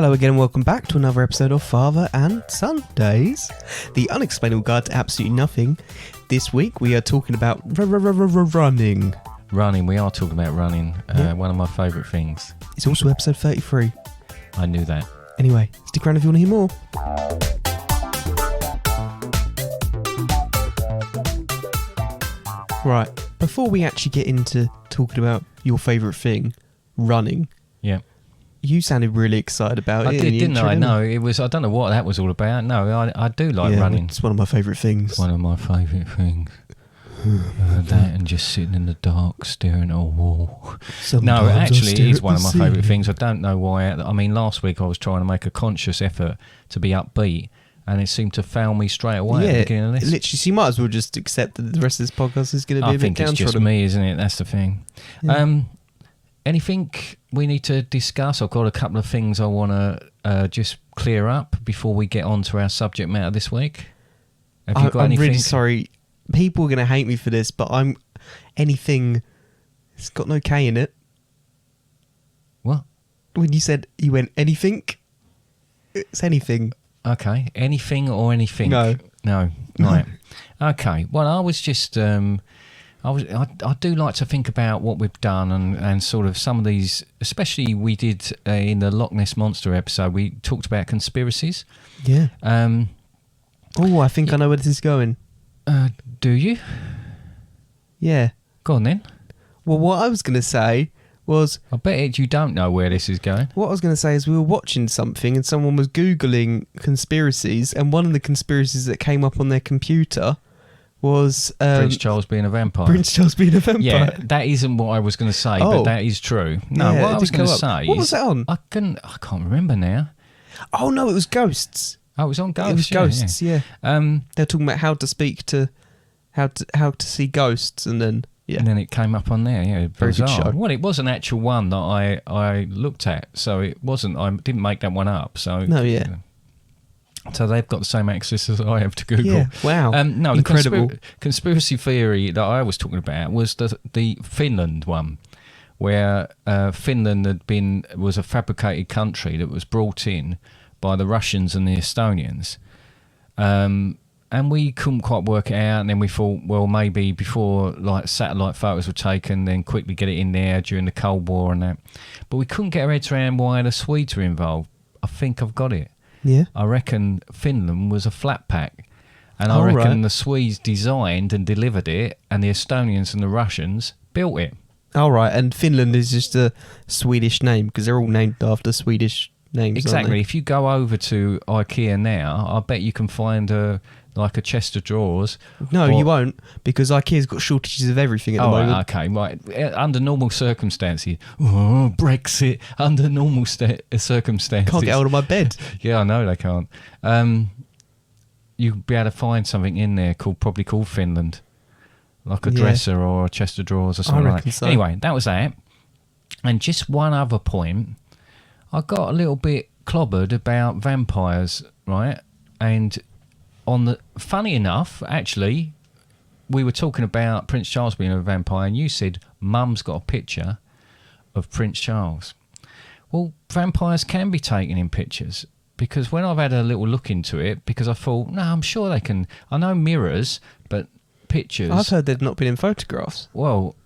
Hello again and welcome back to another episode of Father and Sundays, the unexplainable guide to absolutely nothing. This week we are talking about running. Running, we are talking about running, one of my favourite things. It's also episode 33. I knew that. Anyway, stick around if you want to hear more. Right, before we actually get into talking about your favourite thing, running. Yeah. You sounded really excited about I it. did, didn't I? No, it was. I don't know what that was all about. No, I do like running. It's one of my favourite things. One of my favourite things. That and just sitting in the dark staring at a wall. Sometimes no, actually, it is one of my ceiling. favourite things. I don't know why. I mean, last week I was trying to make a conscious effort to be upbeat, and it seemed to fail me straight away at the beginning of this. Literally, so you might as well just accept that the rest of this podcast is going to be a bit downtrodden. I think it's just me, isn't it? That's the thing. Yeah. Anything we need to discuss? I've got a couple of things I want to just clear up before we get on to our subject matter this week. Have you got anything? I'm really sorry. People are going to hate me for this, but anything... It's got no K in it. What? When you said you went anything, it's anything. Okay. Anything or anything? No. Right. Okay. Well, I was just... I do like to think about what we've done and sort of some of these, especially we did in the Loch Ness Monster episode, we talked about conspiracies. Yeah. I think I know where this is going. Do you? Yeah. Go on then. Well, what I was going to say was... I bet you don't know where this is going. What I was going to say is we were watching something and someone was Googling conspiracies, and one of the conspiracies that came up on their computer... was Prince Charles being a vampire. Prince Charles being a vampire. Yeah, that isn't what I was going to say, but that is true. No, yeah, what I was going to say what was that on? I can't remember now. Oh no, it was Ghosts. Oh, it was on Ghosts. It was Ghosts. Yeah. They're talking about how to speak to, how to see ghosts, and then and then it came up on there. Yeah, very good show. Well, it was an actual one that I looked at, so it wasn't. I didn't make that one up. So no, yeah. So they've got the same access as I have to Google. Yeah, wow. No, incredible. The conspiracy theory that I was talking about was the Finland one, where Finland was a fabricated country that was brought in by the Russians and the Estonians. And we couldn't quite work it out, and then we thought, well, maybe before like satellite photos were taken, then quickly get it in there during the Cold War and that. But we couldn't get our heads around why the Swedes were involved. I think I've got it. Yeah. I reckon Finland was a flat pack. And I reckon the Swedes designed and delivered it, and the Estonians and the Russians built it. All right, and Finland is just a Swedish name, because they're all named after Swedish names, exactly. aren't they? If you go over to IKEA now, I bet you can find a chest of drawers. No, you won't, because IKEA's got shortages of everything at the moment. Right. Under normal circumstances, Brexit. Under normal circumstances, Can't get out of my bed. Yeah, I know they can't. You'd be able to find something in there probably called Finland, like a dresser or a chest of drawers or something like that. So. Anyway, that was that. And just one other point, I got a little bit clobbered about vampires, right? And funny enough, actually, we were talking about Prince Charles being a vampire, and you said Mum's got a picture of Prince Charles. Well, vampires can be taken in pictures, because when I've had a little look into it, because I thought, no, I'm sure they can. I know mirrors, but pictures. I've heard they've not been in photographs. Well,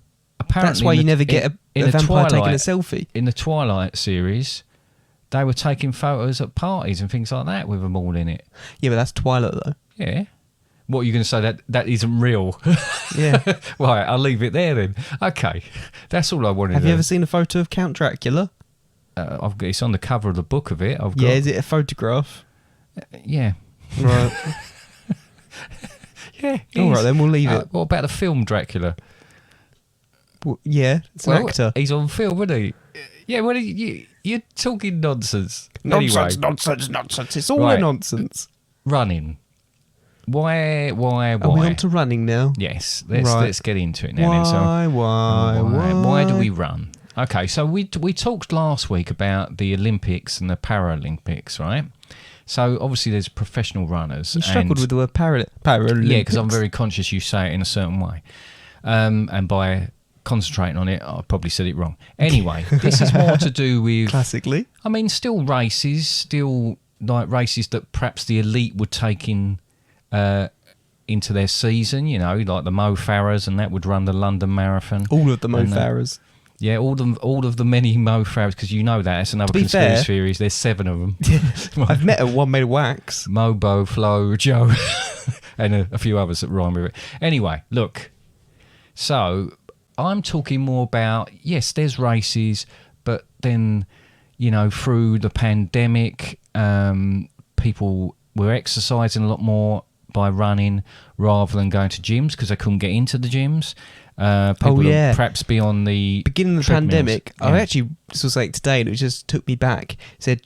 apparently that's why you never get a vampire taking a selfie. In the Twilight series, they were taking photos at parties and things like that with them all in it. Yeah, but that's Twilight, though. Yeah. What are you going to say? That isn't real? Yeah. Right, I'll leave it there then. Okay. That's all I wanted. Have you ever seen a photo of Count Dracula? It's on the cover of the book of it. Yeah, is it a photograph? Yeah. Right. Yeah. All right, then we'll leave it. What about the film Dracula? Well, yeah, it's an actor. He's on film, isn't he? Yeah, well, you're talking nonsense. Nonsense. It's all right. nonsense. Running. Why? Are we on to running now? Yes. Let's get into it now. Why do we run? Okay, so we talked last week about the Olympics and the Paralympics, right? So obviously there's professional runners. You struggled with the word Paralympics. Yeah, because I'm very conscious you say it in a certain way. And by concentrating on it, I probably said it wrong. Anyway, this is more to do with... Classically. I mean, still races that perhaps the elite would take in into their season, you know, like the Mo Farahs, and that would run the London Marathon. All of the Mo Farahs. Yeah, all of the many Mo Farahs, because you know that's another conspiracy theory. There's 7 of them. I've met one made of wax. Mobo, Flo, Joe, and a few others that rhyme with it. Anyway, look. So I'm talking more about, yes, there's races, but then, you know, through the pandemic, people were exercising a lot more by running rather than going to gyms because they couldn't get into the gyms. People would perhaps be on the beginning of the pandemic. Yeah. I actually saw something today and it just took me back. Said,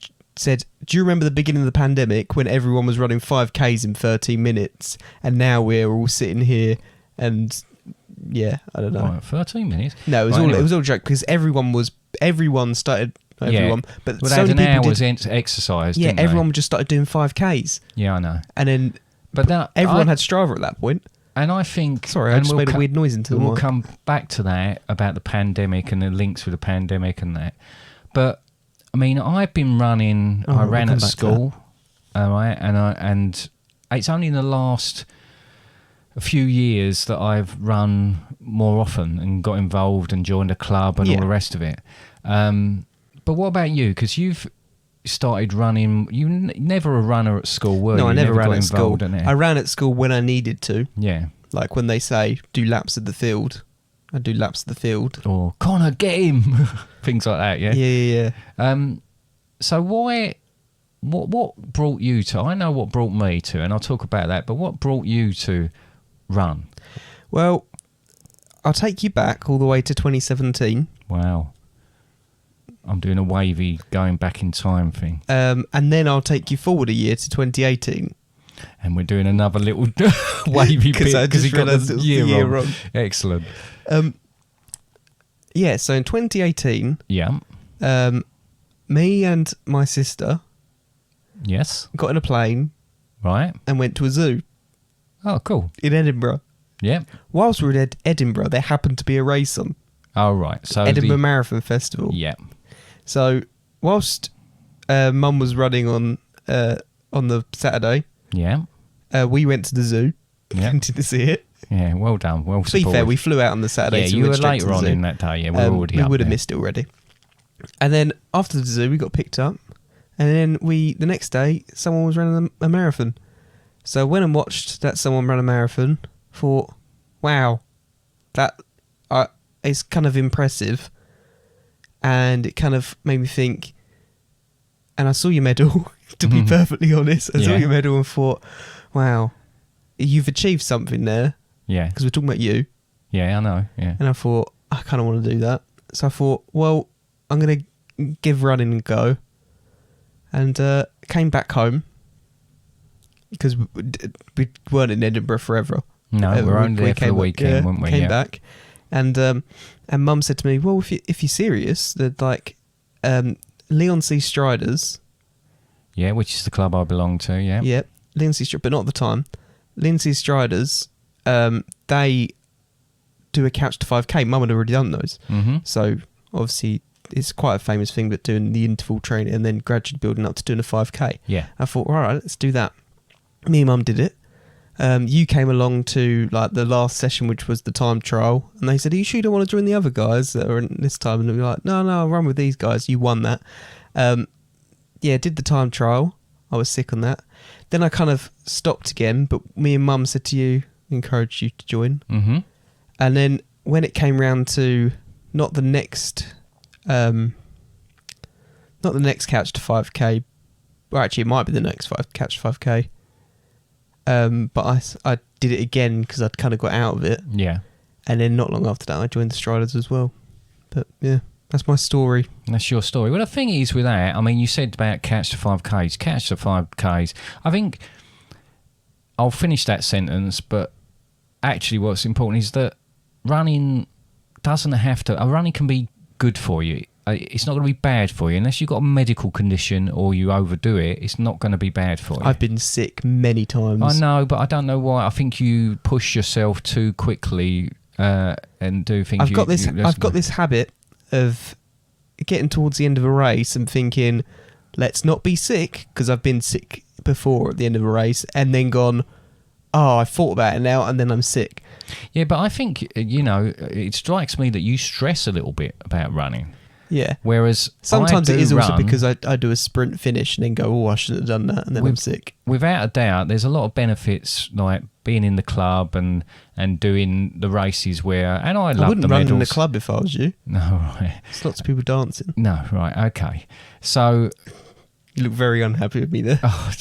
do you remember the beginning of the pandemic when everyone was running 5Ks in 13 minutes and now we're all sitting here and I don't know. Right, 13 minutes? No, it was all a joke because everyone started. But they had an hour's exercise. Yeah, everyone just started doing 5Ks. Yeah, I know. And then, everyone had Strava at that point. And I think... Sorry, I just made a weird noise into the mic. We'll come back to that about the pandemic and the links with the pandemic and that. But I mean, I've been running. I ran at school, all right, and it's only in the last a few years that I've run more often and got involved and joined a club and all the rest of it. But what about you? Because you've started running. You never a runner at school, were you? No, I never ran got at school. In it. I ran at school when I needed to. Yeah. Like when they say, do laps of the field. I do laps of the field. Or, Conor, get him! Things like that, yeah? Yeah. So why... What brought you to... I know what brought me to, and I'll talk about that, but what brought you to run? Well, I'll take you back all the way to 2017. Wow. I'm doing a wavy going back in time thing. And then I'll take you forward a year to 2018. And we're doing another little wavy bit because he got the year wrong. Excellent. So in 2018, me and my sister got in a plane and went to a zoo. Oh, cool. In Edinburgh. Yeah. Whilst we were at Edinburgh, there happened to be a race on. Oh, right. So Edinburgh Marathon Festival. Yeah. So whilst Mum was running on the Saturday, we went to the zoo. Yeah. To see it. Yeah, well done. Well supported. To be fair, we flew out on the Saturday. Yeah, so you were later on in that day. Yeah, we would have missed it already. And then after the zoo, we got picked up. And then the next day, someone was running a marathon. So I went and watched that someone run a marathon. Thought, wow, that is kind of impressive. And it kind of made me think. And I saw your medal, to be perfectly honest. I saw your medal and thought, wow, you've achieved something there. Yeah. Because we're talking about you. Yeah, I know. Yeah. And I thought, I kind of want to do that. So I thought, well, I'm going to give running a go. And came back home. Because we weren't in Edinburgh forever. No, we were only there for the weekend, weren't we? Came back. And Mum said to me, well, if you're serious, that like Leon C. Striders. Yeah, which is the club I belong to, yeah. Yeah, Leon C. Striders, but not at the time. Leon C. Striders, they do a couch to 5K. Mum had already done those. Mm-hmm. So, obviously, it's quite a famous thing, but doing the interval training and then gradually building up to doing a 5K. Yeah. I thought, all right, let's do that. Me and Mum did it. You came along to like the last session, which was the time trial, and they said, are you sure you don't want to join the other guys that are in this time? And we were like, no, I'll run with these guys. You won that. Did the time trial. I was sick on that. Then I kind of stopped again, but me and Mum said to you, encouraged you to join. Mm-hmm. And then when it came round to not the next couch to 5K, or actually it might be the next couch to 5K. But I did it again because I'd kind of got out of it. Yeah. And then not long after that, I joined the Striders as well. But yeah, that's my story. That's your story. Well, the thing is with that, I mean, you said about catch to 5Ks. Catch to 5Ks. I think I'll finish that sentence, but actually what's important is that running doesn't have to... running can be good for you. It's not going to be bad for you. Unless you've got a medical condition or you overdo it, it's not going to be bad for you. I've been sick many times. I know, but I don't know why. I think you push yourself too quickly and do things. I've got this habit of getting towards the end of a race and thinking, let's not be sick, because I've been sick before at the end of a race, and then gone, oh, I thought about it now, and then I'm sick. Yeah, but I think, it strikes me that you stress a little bit about running. Yeah. Whereas sometimes it is also because I do a sprint finish and then go, oh, I shouldn't have done that, and then I'm sick. Without a doubt, there's a lot of benefits, like being in the club and doing the races and I love the medals. I wouldn't run in the club if I was you. No, right. There's lots of people dancing. No, right, okay. So... You look very unhappy with me there. Oh,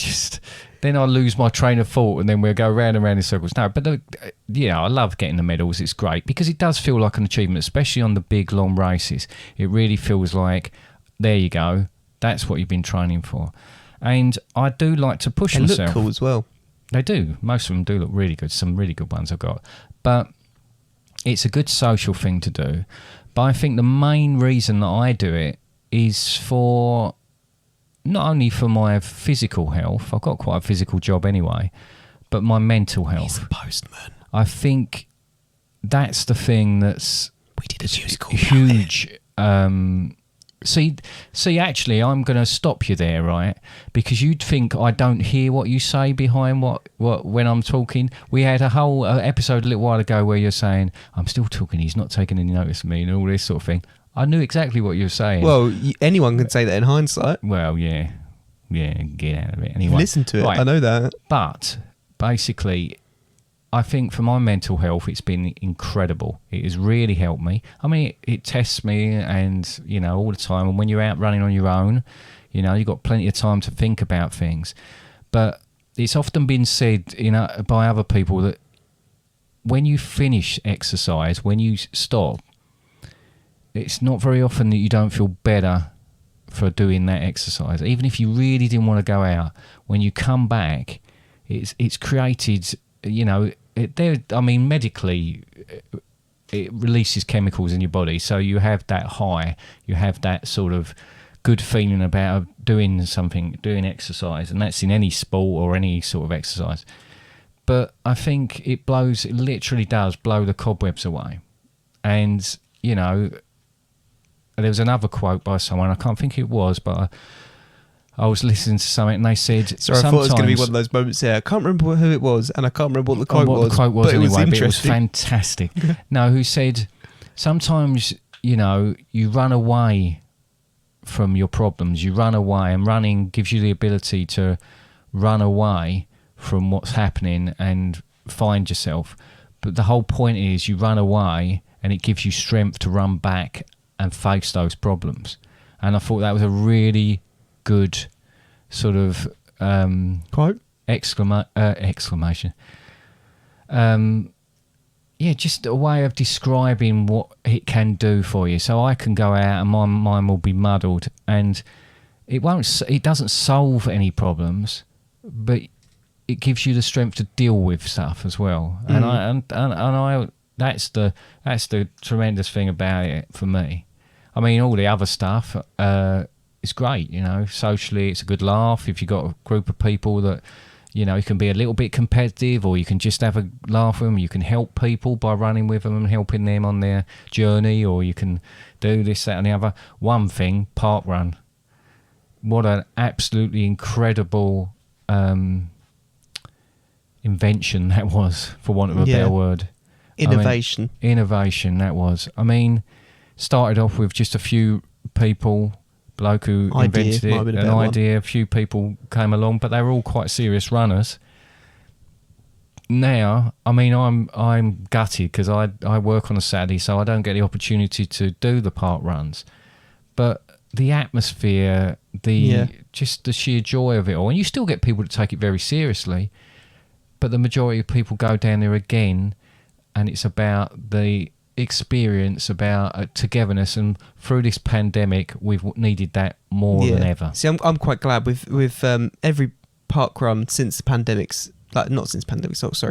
then I lose my train of thought, and then we'll go round and round in circles. No, but I love getting the medals. It's great because it does feel like an achievement, especially on the big long races. It really feels like, there you go, that's what you've been training for. And I do like to push myself. They look cool as well. They do. Most of them do look really good. Some really good ones I've got. But it's a good social thing to do. But I think the main reason that I do it is for... not only for my physical health, I've got quite a physical job anyway, but my mental health. He's a postman. I think that's the thing that's huge. See, actually, I'm going to stop you there, right? Because you'd think I don't hear what you say behind what when I'm talking. We had a whole episode a little while ago where you're saying, I'm still talking, he's not taking any notice of me and all this sort of thing. I knew exactly what you were saying. Well, anyone can say that in hindsight. Well, yeah, get out of it. Anyway, listen to it. Right. I know that. But basically, I think for my mental health, it's been incredible. It has really helped me. I mean, it tests me, and all the time. And when you're out running on your own, you've got plenty of time to think about things. But it's often been said, by other people that when you finish exercise, when you stop, it's not very often that you don't feel better for doing that exercise. Even if you really didn't want to go out, when you come back, it's created, medically, it releases chemicals in your body. So you have that high, you have that sort of good feeling about doing exercise. And that's in any sport or any sort of exercise. But I think it literally does blow the cobwebs away. And, there was another quote by someone, I can't think who it was, but I was listening to something and they said... Sorry, I thought it was going to be one of those moments there. I can't remember who it was, and I can't remember what the quote was. The quote was but anyway, it was but it was fantastic. No, who said, sometimes, you run away from your problems. You run away, and running gives you the ability to run away from what's happening and find yourself. But the whole point is you run away and it gives you strength to run back and face those problems. And I thought that was a really good sort of quote? Exclamation. Just a way of describing what it can do for you. So I can go out and my mind will be muddled, and it doesn't solve any problems, but it gives you the strength to deal with stuff as well. And I that's the tremendous thing about it for me. I mean, all the other stuff is great, socially it's a good laugh. If you've got a group of people that, you can be a little bit competitive, or you can just have a laugh with them. You can help people by running with them and helping them on their journey, or you can do this, that and the other. One thing, park run. What an absolutely incredible invention that was, for want of a better word. Innovation. Innovation, that was. I mean, started off with just a few people, bloke who invented it, an idea, a few people came along, but they were all quite serious runners. Now, I mean, I'm gutted because I work on a Saturday, so I don't get the opportunity to do the park runs. But the atmosphere, just the sheer joy of it all, and you still get people that take it very seriously, but the majority of people go down there again, and it's about the experience, about togetherness, and through this pandemic we've needed that more than ever. See, I'm quite glad with every park run since the pandemic's,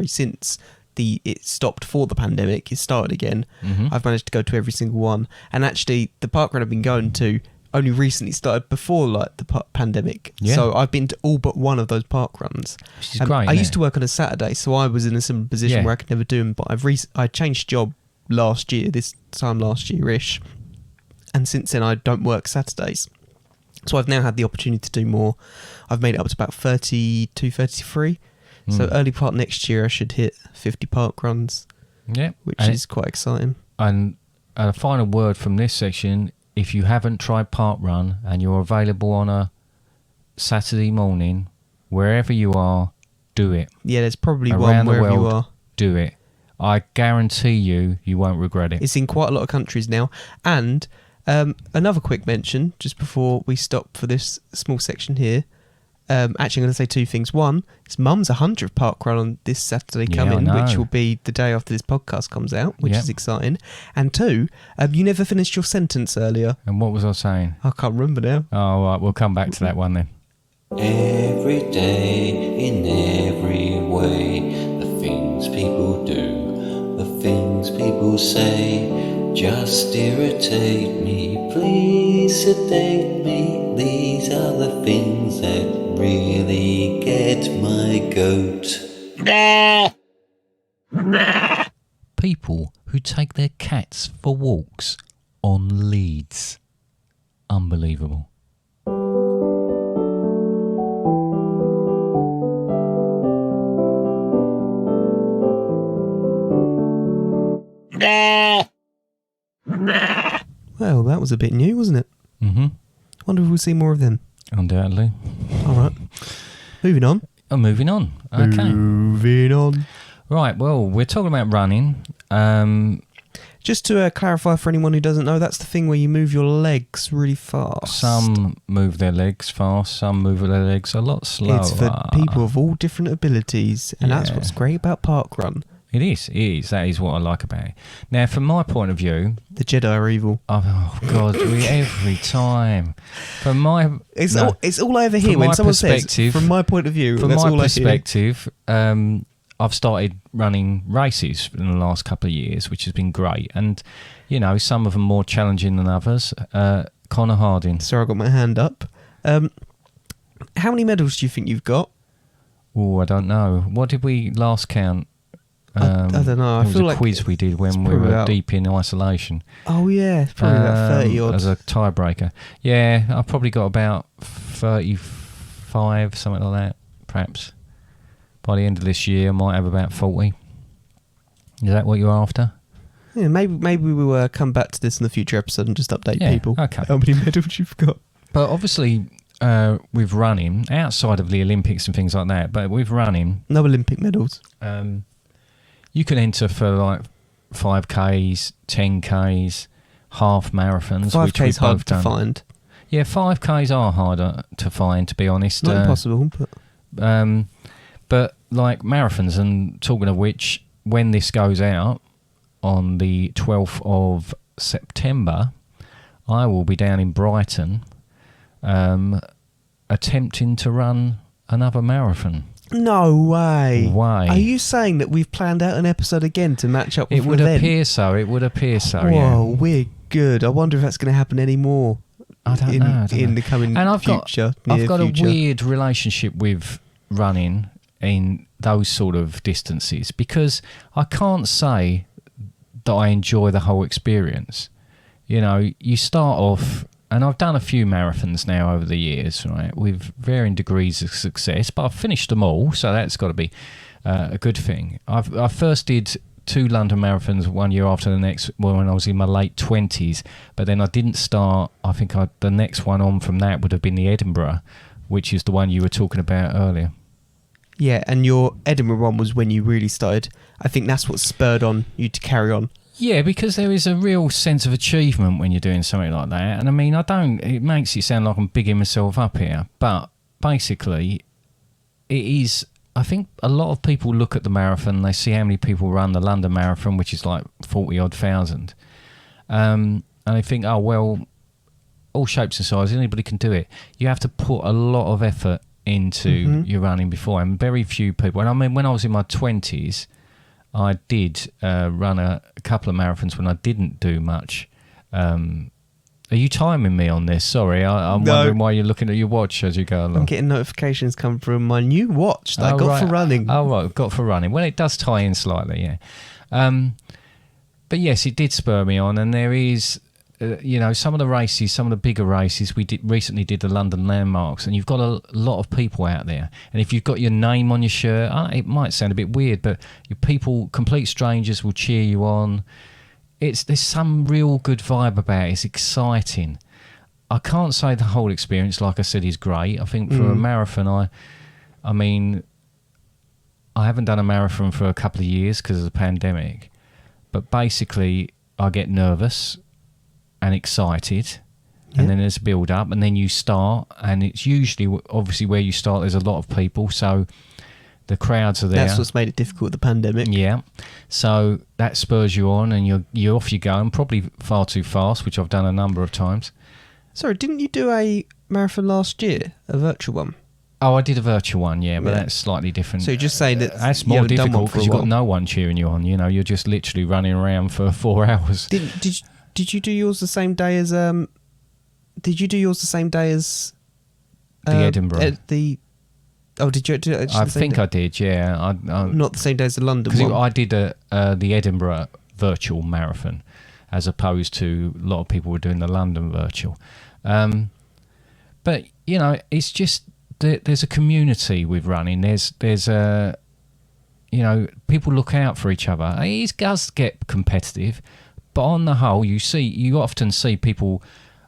since it stopped for the pandemic, it started again. I've managed to go to every single one, and actually the park run I've been going to only recently started before the pandemic. So I've been to all but one of those park runs, which is great. I used to work on a Saturday, so I was in a similar position where I could never do them, but I changed job last year, this time last year-ish. And since then, I don't work Saturdays. So I've now had the opportunity to do more. I've made it up to about 32, 33. So early part next year, I should hit 50 park runs. Yeah. Which is quite exciting. And a final word from this section, if you haven't tried park run and you're available on a Saturday morning, wherever you are, do it. Yeah, there's probably Around one the wherever you world, are. Do it. I guarantee you won't regret it. It's in quite a lot of countries now. And another quick mention, just before we stop for this small section here. Actually, I'm going to say two things. One, it's Mum's 100th park run on this Saturday coming, which will be the day after this podcast comes out, which is exciting. And two, you never finished your sentence earlier. And what was I saying? I can't remember now. Oh, right, we'll come back to that one then. Every day, in every way, the things people do, the things people say, just irritate me, please sedate me. These are the things that really get my goat. People who take their cats for walks on leads. Unbelievable. Well, that was a bit new, wasn't it? Mm-hmm. Wonder if we'll see more of them. Undoubtedly. All right. Moving on. Moving on. Okay. Moving on. Right, well, we're talking about running. Just to clarify for anyone who doesn't know, that's the thing where you move your legs really fast. Some move their legs fast, some move their legs a lot slower. It's for people of all different abilities, and that's Yeah. what's great about parkrun. It is. That is what I like about it. Now, from my point of view... The Jedi are evil. Oh, God, every time. From my... It's all over here From when my someone says, perspective- from my point of view, From that's my all perspective, I've started running races in the last couple of years, which has been great. And, you know, some of them more challenging than others. Conor Harding. I hear. Sorry, I got my hand up. How many medals do you think you've got? Oh, I don't know. What did we last count? I don't know. I It was feel a like quiz we did when we probably were about- deep in isolation. Oh, yeah, it's probably about 30 odd. As a tiebreaker. Yeah, I've probably got about 35, something like that, perhaps. By the end of this year, I might have about 40. Is that what you're after? Yeah, maybe we will come back to this in the future episode and just update Yeah, people. okay. How many medals you've got? But obviously, with running, outside of the Olympics and things like that, but with running... No Olympic medals. You can enter for like 5Ks, 10Ks, half marathons, which 5K's we've hard both to done. find. Yeah, 5Ks are harder to find, to be honest. Not impossible, but... But like marathons, and talking of which, when this goes out on the 12th of September, I will be down in Brighton attempting to run another marathon. No way. Why? Are you saying that we've planned out an episode again to match up with It would an event? appear so. It would appear so, Whoa, yeah. we're good. I wonder if that's going to happen anymore. I don't know. In the coming And I've future. I've got future. a weird relationship with running in those sort of distances, because I can't say that I enjoy the whole experience. You know, you start off, and I've done a few marathons now over the years, right, with varying degrees of success, but I've finished them all, so that's got to be a good thing. I first did 2 London marathons one year after the next, when I was in my late 20s, but then I didn't start. I think the next one on from that would have been the Edinburgh, which is the one you were talking about earlier. Yeah, and your Edinburgh one was when you really started. I think that's what spurred on you to carry on. Yeah, because there is a real sense of achievement when you're doing something like that. And I mean, it makes it sound like I'm bigging myself up here, but basically it is. I think a lot of people look at the marathon, they see how many people run the London Marathon, which is like 40 odd thousand. And they think, oh, well, all shapes and sizes, anybody can do it. You have to put a lot of effort into your running before, and very few people. And I mean, when I was in my 20s, I did run a couple of marathons when I didn't do much. Are you timing me on this? Sorry, I'm wondering why you're looking at your watch as you go along. I'm getting notifications come from my new watch that I got for running. Oh, right, got for running. Well, it does tie in slightly, yeah. But yes, it did spur me on, and there is, some of the races, some of the bigger races. We recently did the London landmarks, and you've got a lot of people out there. And if you've got your name on your shirt, it might sound a bit weird, but your people, complete strangers, will cheer you on. There's some real good vibe about it. It's exciting. I can't say the whole experience, like I said, is great. I think for a marathon, I mean, I haven't done a marathon for a couple of years because of the pandemic. But basically, I get nervous and excited, and then there's a build up, and then you start, and it's usually, obviously, where you start, there's a lot of people, so the crowds are there. That's what's made it difficult, the pandemic. Yeah, so that spurs you on, and you're off you go, and probably far too fast, which I've done a number of times. Sorry, didn't you do a marathon last year, a virtual one? Oh, I did a virtual one, but that's slightly different. So you're just saying that's more difficult because you've got no one cheering you on. You're just literally running around for 4 hours. Did you do yours the same day as the Edinburgh? Did you do it? I think I did. Yeah, not the same day as the London one. I did the Edinburgh virtual marathon, as opposed to a lot of people were doing the London virtual. But it's just. There's a community with running. There's a, people look out for each other. It does get competitive, but on the whole, you often see people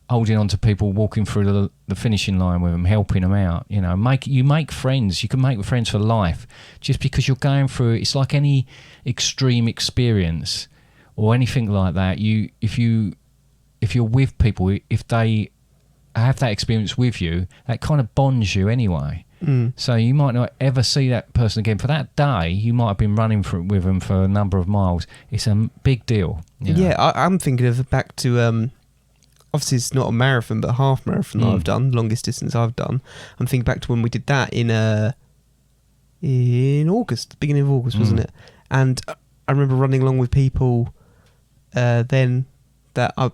holding on to people, walking through the finishing line with them, helping them out. You make friends. You can make friends for life just because you're going through. It's like any extreme experience or anything like that. If you're with people, if they have that experience with you, that kind of bonds you anyway. So you might not ever see that person again. For that day, you might have been running with them for a number of miles. It's a big deal. Yeah, I'm thinking of back to obviously it's not a marathon, but a half marathon that I've done, longest distance I've done. I'm thinking back to when we did that in August, beginning of August, wasn't it? And I remember running along with people then that I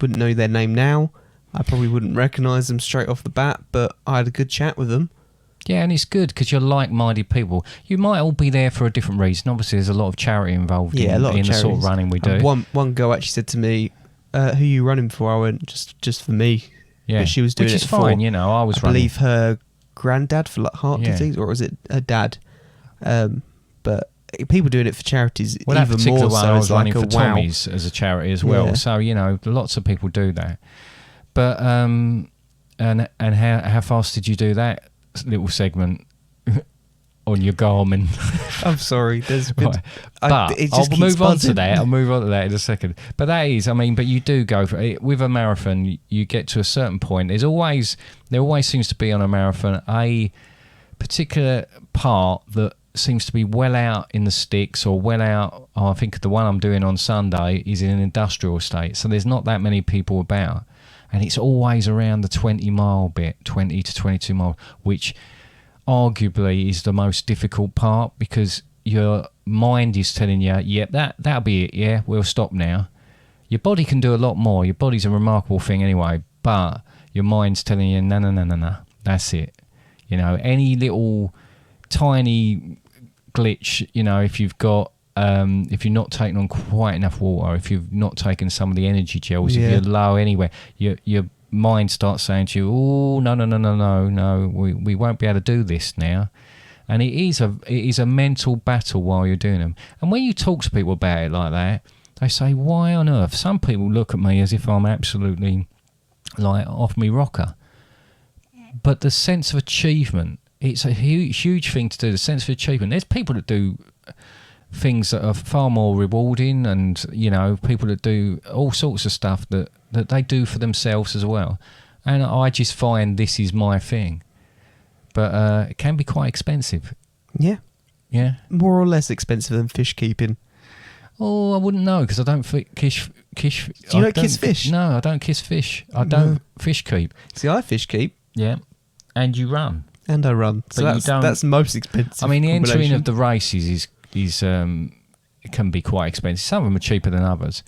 wouldn't know their name now. I probably wouldn't recognise them straight off the bat, but I had a good chat with them. Yeah, and it's good because you're like-minded people. You might all be there for a different reason. Obviously, there's a lot of charity involved in the sort of running we do. One girl actually said to me, who are you running for? I went, just for me. Yeah, but she was doing which is it fine, for, I was I running. believe her granddad for like heart disease, or was it her dad? But people doing it for charities, well, that even particular more one, so. I was running for wow. Tommy's as a charity as well. Yeah. So lots of people do that. But and how fast did you do that little segment on your Garmin? I'm sorry, there's been, right. But I'll move on to that. I'll move on to that in a second. But that is, but you do go for it. With a marathon, you get to a certain point. There always seems to be on a marathon a particular part that seems to be well out in the sticks or well out. I think the one I'm doing on Sunday is in an industrial estate, so there's not that many people about. And it's always around the 20-mile bit, 20 to 22 miles, which arguably is the most difficult part because your mind is telling you, that'll be it, yeah, we'll stop now. Your body can do a lot more. Your body's a remarkable thing anyway, but your mind's telling you, no, that's it. Any little tiny glitch, if you've got, if you're not taking on quite enough water, if you've not taken some of the energy gels, if you're low anywhere, your mind starts saying to you, oh, no, we won't be able to do this now. And it is a mental battle while you're doing them. And when you talk to people about it like that, they say, why on earth? Some people look at me as if I'm absolutely like off me rocker. But the sense of achievement, it's a huge thing to do, the sense of achievement. There's people that do things that are far more rewarding, and people that do all sorts of stuff that they do for themselves as well. And I just find this is my thing, but it can be quite expensive. Yeah, more or less expensive than fish keeping. I wouldn't know because I don't kiss. Do you not kiss fish? No, I don't kiss fish. I don't fish keep. See, I fish keep. Yeah, and you run. And I run. So that's most expensive. The entering of the races is it can be quite expensive. Some of them are cheaper than others.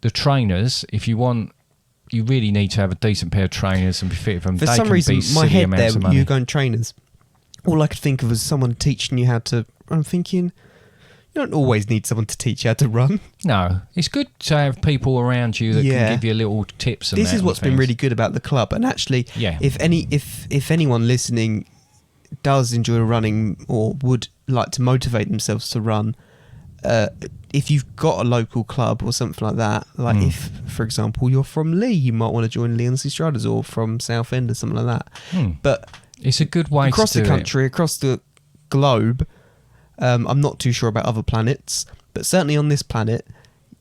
The trainers, if you want, you really need to have a decent pair of trainers and be fit for them. For some reason, my head there, you going trainers, all I could think of was someone teaching you how to. I'm thinking, You don't always need someone to teach you how to run. No, it's good to have people around you that Yeah. can give you little tips. And This that is and what's been things. really good about the club. And actually, Yeah. if anyone listening does enjoy running or would like to motivate themselves to run, if you've got a local club or something like that, like if, for example, you're from Lee, you might want to join Leoncy Striders, or from Southend or something like that. But It's a good way across to the do country, across the globe, I'm not too sure about other planets, but certainly on this planet,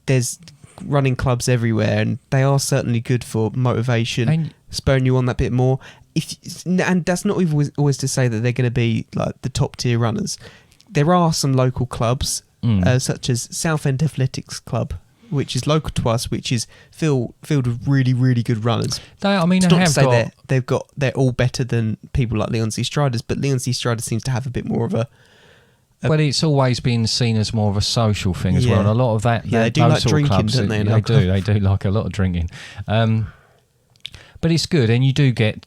there's running clubs everywhere, and they are certainly good for motivation, And- spurring you on that bit more. And that's not always to say that they're going to be like the top tier runners. There are some local clubs, such as Southend Athletics Club, which is local to us, which is filled with really, really good runners. I mean, It's they not to have say got. they're all better than people like Leoncy Striders, but Leoncy Striders seems to have a bit more of a Well, it's always been seen as more of a social thing as well. And a lot of that, Yeah, they do those like sort of drinking, clubs, don't they, in They our do. club? They do like a lot of drinking. But it's good, and you do get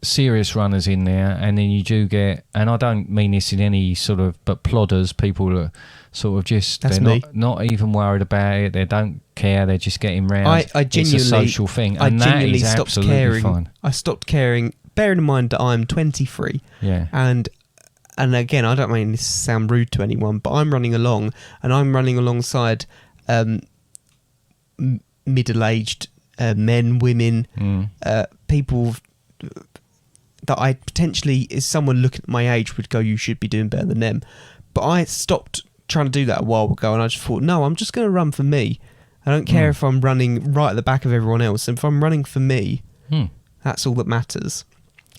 serious runners in there, and then you do get, and I don't mean this in any sort of, but plodders, people are sort of just, That's they're me. not even worried about it. They don't care. They're just getting round. I genuinely, it's a social thing, and I that genuinely is stopped absolutely caring. fine. I stopped caring, bearing in mind that I'm 23, Yeah. and again, I don't mean this to sound rude to anyone, but I'm running along, and I'm running alongside middle-aged men, women, people that I potentially, as someone looking at my age, would go, you should be doing better than them. But I stopped trying to do that a while ago, and I just thought, no, I'm just going to run for me. I don't care if I'm running right at the back of everyone else. If I'm running for me, that's all that matters.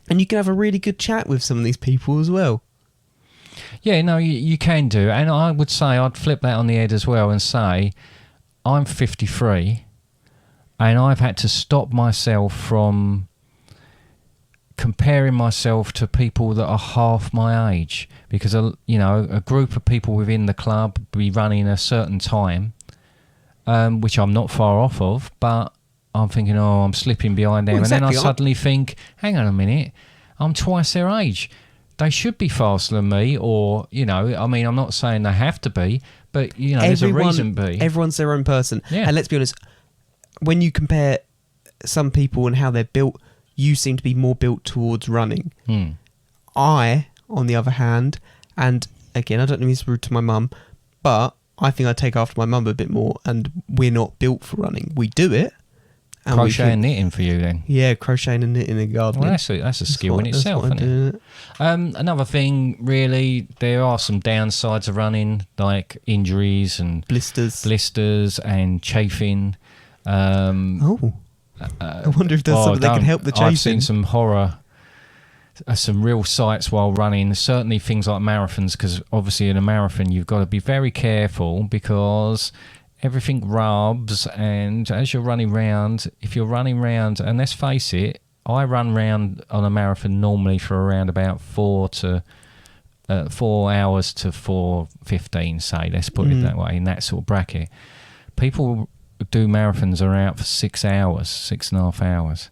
And you can have a really good chat with some of these people as well. Yeah, no, you can do. And I would say I'd flip that on the head as well and say I'm 53 and I've had to stop myself from comparing myself to people that are half my age, because a group of people within the club be running a certain time, which I'm not far off of, but I'm thinking, I'm slipping behind them. Well, exactly. And then I suddenly think, hang on a minute, I'm twice their age. They should be faster than me, or, I mean, I'm not saying they have to be, but, there's a reason to be. Everyone's their own person. Yeah. And let's be honest, when you compare some people and how they're built, you seem to be more built towards running. I, on the other hand, and again, I don't know if it's rude to my mum, but I think I take after my mum a bit more, and we're not built for running. We do it. And Crochet and knitting for you then? Yeah, crocheting and knitting and gardening. Well, that's a skill in itself, that's what isn't I it? do. Another thing, really, there are some downsides of running, like injuries and Blisters. and chafing. I wonder if there's something that can help the chafing. I've seen some horror, some real sights while running. Certainly things like marathons, because obviously in a marathon you've got to be very careful because everything rubs, and as you're running round, if you're running round, and let's face it, I run round on a marathon normally for around about 4 hours to 4:15, say, let's put it that way, in that sort of bracket. People do marathons are out for 6 hours, 6.5 hours.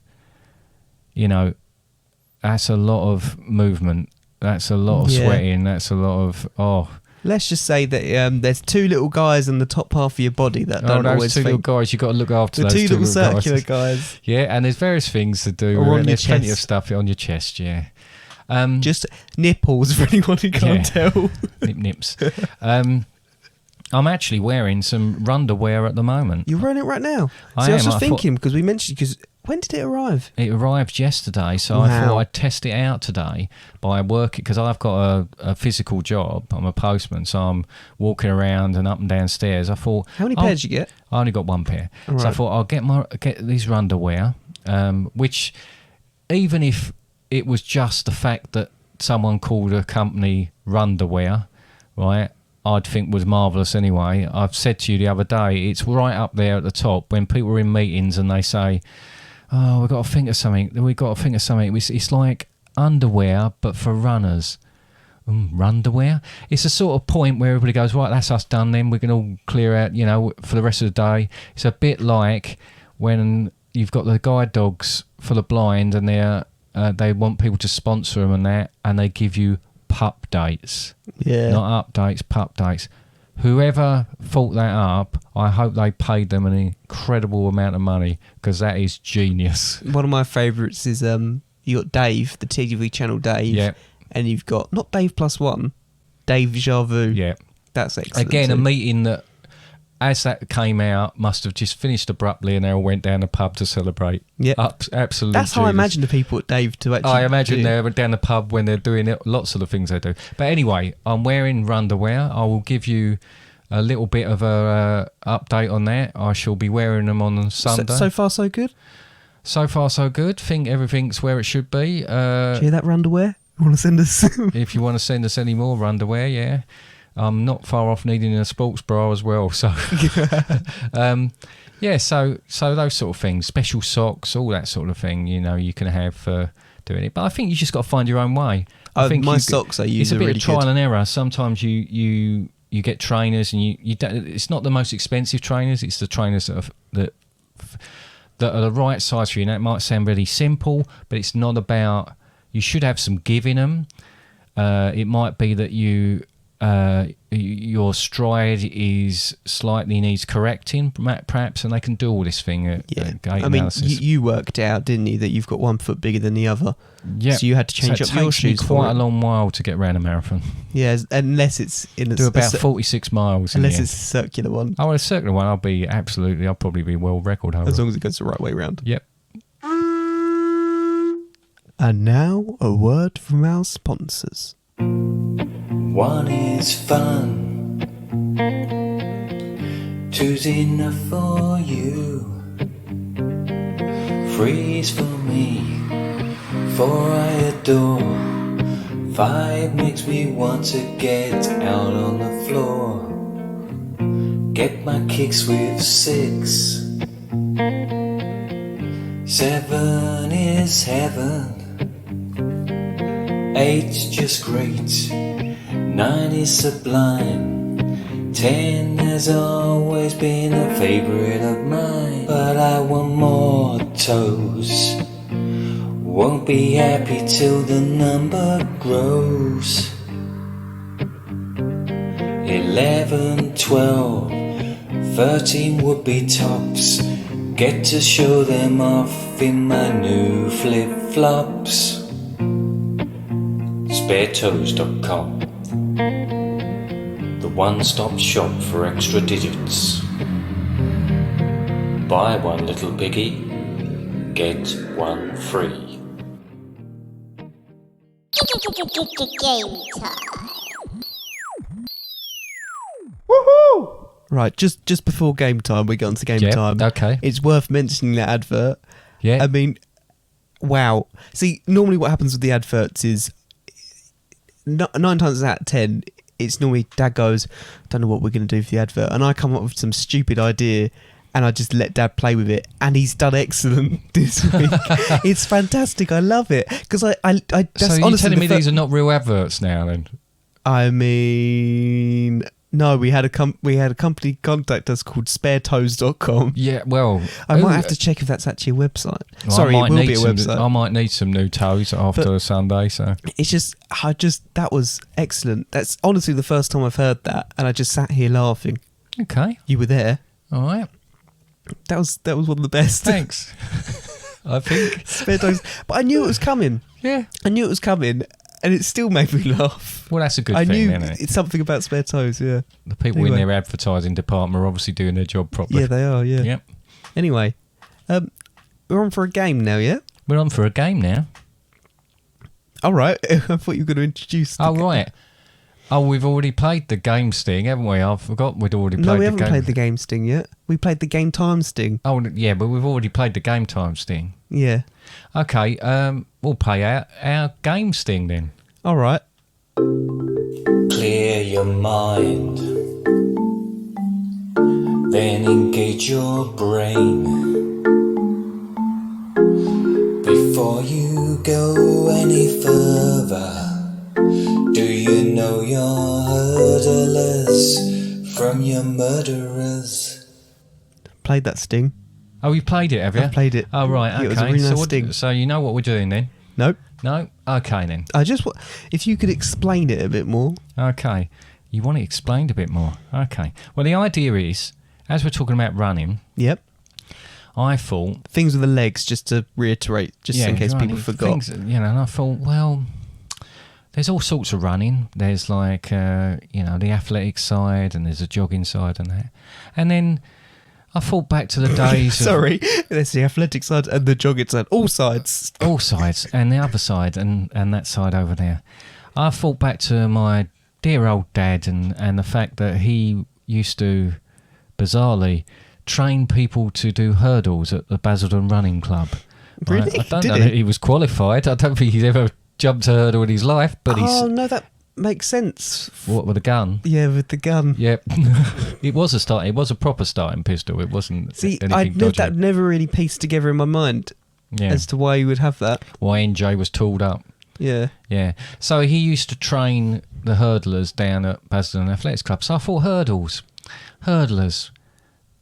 That's a lot of movement. That's a lot of sweating. That's a lot of, Let's just say that there's two little guys in the top half of your body that don't those always two little think. guys, you've got to look after The those two little guys. circular guys. Yeah, and there's various things to do. Or on and your there's plenty of chest. stuff on your chest, yeah. Just nipples for anyone who can't tell. Nips. I'm actually wearing some runderwear at the moment. You're wearing it right now. I See, I was am. just I thinking, because we mentioned, because when did it arrive? It arrived yesterday, so I thought I'd test it out today by working, because I've got a physical job. I'm a postman, so I'm walking around and up and down stairs. I thought, How many pairs did you get? I only got one pair, Right. so I thought I'll get these underwear, which, even if it was just the fact that someone called a company Runderwear, right, I'd think was marvellous anyway. I've said to you the other day, it's right up there at the top when people are in meetings and they say, we've got to think of something. It's like underwear, but for runners. Runderwear? It's a sort of point where everybody goes, right, that's us done then. We can all clear out, for the rest of the day. It's a bit like when you've got the guide dogs for the blind and they want people to sponsor them and that, and they give you pup dates. Yeah. Not updates, pup dates. whoever thought that up, I hope they paid them an incredible amount of money, because that is genius. One of my favourites is you got Dave, the TV channel Dave, Yeah. and you've got not Dave plus one, Dave Javu. Yeah. That's excellent. Again, too. a meeting that, as that came out, must have just finished abruptly, and they all went down the pub to celebrate. Yep. Absolutely. That's how I imagine the people at Dave to actually. I imagine do. they're down the pub when they're doing it, lots of the things they do. But anyway, I'm wearing underwear. I will give you a little bit of a update on that. I shall be wearing them on Sunday. So far, so good. So far, so good. Think everything's where it should be. Do you hear that, underwear? You want to send us? If you want to send us any more underwear, yeah. I'm not far off needing a sports bra as well. So, yeah. So those sort of things, special socks, all that sort of thing. You can have for doing it. But I think you just got to find your own way. I think my socks I use it's a are bit really of trial good. and error. Sometimes you get trainers, and you don't, it's not the most expensive trainers. It's the trainers that are the right size for you. And that might sound really simple, but it's not about. You should have some give in them. It might be that your stride is slightly needs correcting, perhaps, and they can do all this thing at gait analysis. You worked out, didn't you, that you've got 1 foot bigger than the other? Yeah. So you had to change up your shoes. It takes me quite a long while to get around a marathon. Yeah, unless it's in Do about 46 miles. Unless it's a circular one. Oh, a circular one, I'll probably be world record holder. As long as it goes the right way round. Yep. And now, a word from our sponsors. One is fun, two's enough for you, three's for me, four I adore, five makes me want to get out on the floor, get my kicks with six, seven is heaven, eight's just great, 9 is sublime, 10 has always been a favourite of mine, but I want more toes, won't be happy till the number grows. 11, 12, 13 would be tops, get to show them off in my new flip-flops. SpareToes.com, the one-stop shop for extra digits. Buy one little piggy, get one free. Game time. Woohoo! Right, just before game time, we get on to game time. Okay. It's worth mentioning that advert. Yeah. I mean, wow. See, normally what happens with the adverts is 9 times out of 10, it's normally Dad goes, don't know what we're going to do for the advert, and I come up with some stupid idea, and I just let Dad play with it, and he's done excellent this week. It's fantastic. I love it because I that's so you're honestly telling me these are not real adverts now, then? I mean, no, we had a company contact us called SpareToes.com. Yeah, well, I might have to check if that's actually a website. Well, Sorry, it will be a I website. might need some new toes after Sunday. So It's just, that was excellent. That's honestly the first time I've heard that, and I just sat here laughing. okay, You were there. all right, That was one of the best. thanks. I think, SpareToes. But I knew it was coming. yeah. I knew it was coming, and it still made me laugh. Well, that's a good I thing, knew isn't it? it's something about SpareToes. Yeah. The people Anyway. in their advertising department are obviously doing their job properly. Yeah, they are. Yeah. Yep. Anyway, we're on for a game now. Yeah. We're on for a game now. All right. I thought you were going to introduce. Oh, right. Oh, we've already played the game sting, haven't we? I forgot we'd already played No, we the haven't game. played the game sting yet. We played the game time sting. Oh, yeah, but we've already played the game time sting. Yeah. Okay, we'll play our game sting then. All right. Clear your mind, then engage your brain. Before you go any further, do you know your hurdlers from your murderers? Played that sting. Oh, you played it, have you? I played it. Oh, right, okay. It was a really so, nice sting. so you know what we're doing then? Nope. No? Okay then. I just if you could explain it a bit more. Okay. You want it explained a bit more. Okay. Well, the idea is, as we're talking about running, Yep. I thought... Things with the legs, just to reiterate, just in case people forgot. Things, and I thought, well, there's all sorts of running. There's like, the athletic side, and there's a jogging side and that. And then I thought back to the days of... Sorry, there's the athletic side and the jogging side. All sides. All sides, and the other side, and that side over there. I thought back to my dear old dad and the fact that he used to, bizarrely, train people to do hurdles at the Basildon Running Club. Really? I don't Did know he? that he was qualified. I don't think he's ever jumped a hurdle in his life, but Oh, no, that makes sense. What, with a gun? Yeah, with the gun. Yep. It was a proper starting pistol. It wasn't See, anything dodgy. that never really pieced together in my mind as to why you would have that. Why NJ was tooled up. Yeah. Yeah. So he used to train the hurdlers down at Basildon Athletics Club. So I thought hurdlers.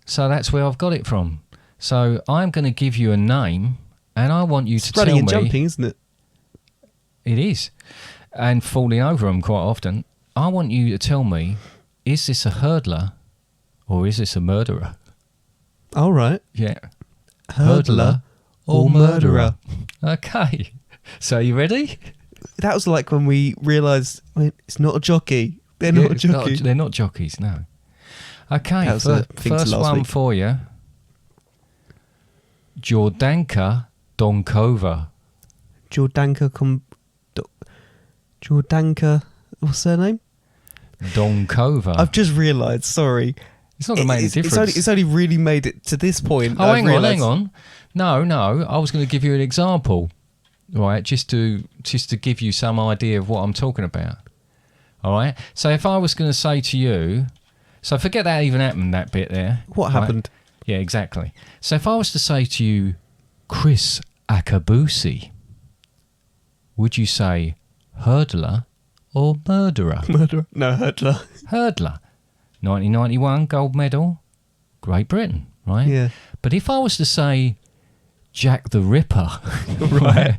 So that's where I've got it from. So I'm going to give you a name, and I want you to tell me... Running and jumping, isn't it? It is. And falling over them quite often. I want you to tell me, is this a hurdler or is this a murderer? All right. Yeah. Hurdler or murderer. Okay. So you ready? That was like when we realised it's not a jockey. They're not a jockey. They're not jockeys, no. Okay, That was a thing to first last one week. for you. Jordanka Donkova. Jordanka, what's her name? Donkova. I've just realised, sorry. It's not going to make any difference. It's only really made it to this point. Oh, hang on. No. I was going to give you an example, right? Just to give you some idea of what I'm talking about. All right. So if I was going to say to you, so forget that even happened, that bit there. What right? happened? Yeah, exactly. So if I was to say to you, Chris Akabusi, would you say hurdler or murderer? Murderer. No, hurdler. Hurdler. 1991 gold medal, Great Britain, right? Yeah. But if I was to say Jack the Ripper, right,